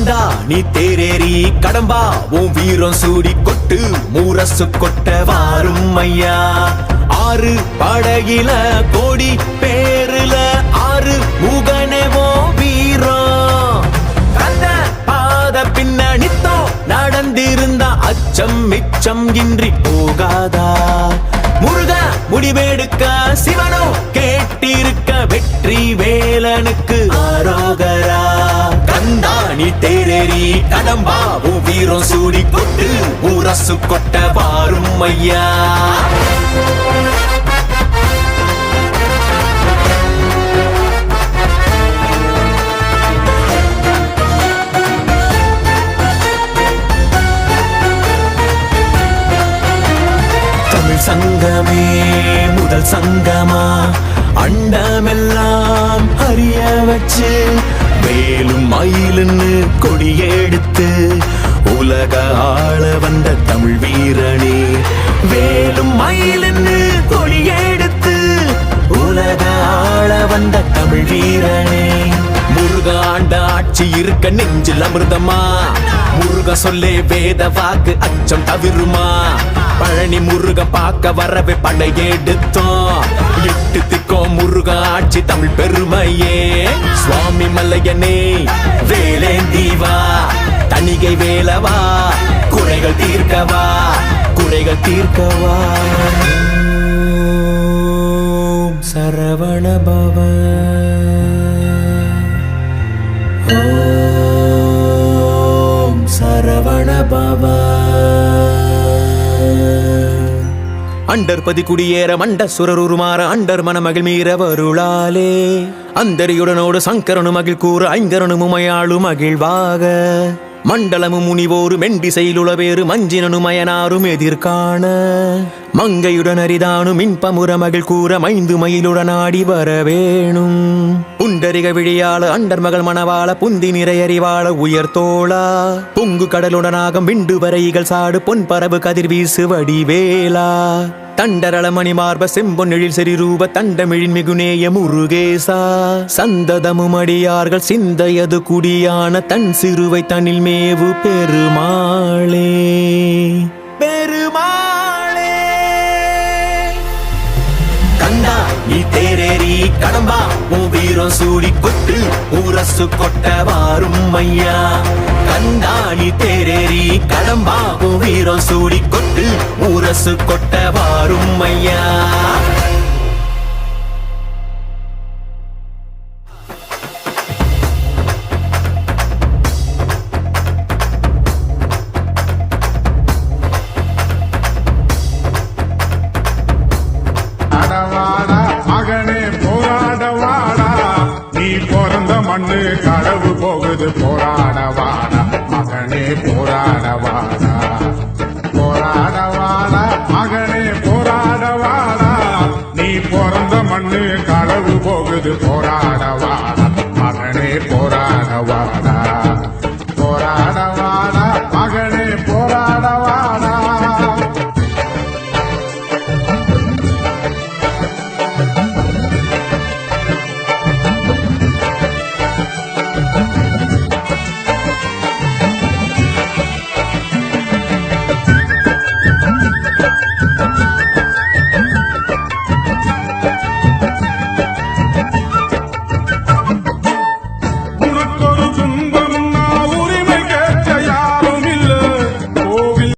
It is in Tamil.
கந்தா நீ தேரேறி கடம்பா உன் வீரம் சூடி கொட்டு மூரசு கொட்ட வாரும் ஐயா. ஆறு படகில கோடி பேருல ஆறு முகனேவோ வீரம். கந்த பாத பின்னணித்தோ நடந்திருந்தா அச்சம் மிச்சம் இன்றி போகாதா. முருக முடிவெடுக்க சிவனோ கேட்டிருக்க வெற்றி வேலனுக்கு ஆரோகரா. கந்தா நீ தேரேறி கடம்பா உன் வீரம் சூடி கொட்டு ஊரசு கொட்ட வாரும் ஐயா. சங்கமே முதல் சங்கமா அண்டமெல்லாம் அறிய வச்சு வேலும் மயிலுன்னு கொடியெடுத்து உலக ஆள வந்த தமிழ் வீரனே. வேலும் மயிலுன்னு கொடியெடுத்து உலக ஆள வந்த தமிழ் வீரனே. முருக ஆண்ட ஆட்சி இருக்க நெஞ்சில் அமிர்தமா. முருக சொல்லே வேத வாக்கு அச்சம் தவிருமா. பழனி முருக பார்க்க வரவே படையெடுத்தோம். எட்டு திக்கோ முருக ஆட்சி தமிழ் பெருமையே. சுவாமி மல்லையனே வேலேந்தீவா தணிகை வேலவா குறைகள் தீர்க்கவா குறைகள் தீர்க்கவா. சரவண பவ ஓம் சரவண பவ. அண்டர்பதி குடியேற மண்ட சுரருமாற அண்டர் மனமகிழ் மீற வருளாலே. அந்தரியுடனோடு சங்கரனு மகிழ் கூற ஐங்கரனு முமையாளு மகிழ்வாக. மண்டலமு முனிவோரு மெண்டிசையிலுளவேறு மஞ்சினனு மயனாரும் எதிர்காண. மங்கையுடன் அரிதானு மின்பமுற மகிழ் கூற மைந்து மயிலுடன் ஆடி வரவேணும். புண்டரிக விழியாள அண்டர் மகள் மணவாள புந்தி நிறையறிவாள உயர்த்தோளா. பொங்கு கடலுடனாக விண்டு வரைகள் சாடு பொன் பரவு கதிர் வீசு வடிவேலா. தண்டரளமணி மார்ப செம்பொன்னெழில் செறிரூப தண்டமிழின் மிகுநேய முருகேசா. சந்ததமும் அடியார்கள் சிந்தையது குடியான தன் சிறுவை தனில் மேவு பெருமாளே பெருமாளே. கந்தா நீ தேரேறி கடம்பா உன் வீரம் சூடி கொட்டு ஊரசு கொட்ட வாரும் ஐயா. கந்தா நீ தேரேறி கடம்பா உன் வீரம் சூடி கொட்டு ஊரசு கொட்ட வாரும் ஐயா. மண்ணு களவு போகுது போராடவாடா மகனே போராடவாடா. போராடவாடா மகனே போராடவாடா. நீ பிறந்த மண்ணு களவு போகுது போராடவாடா.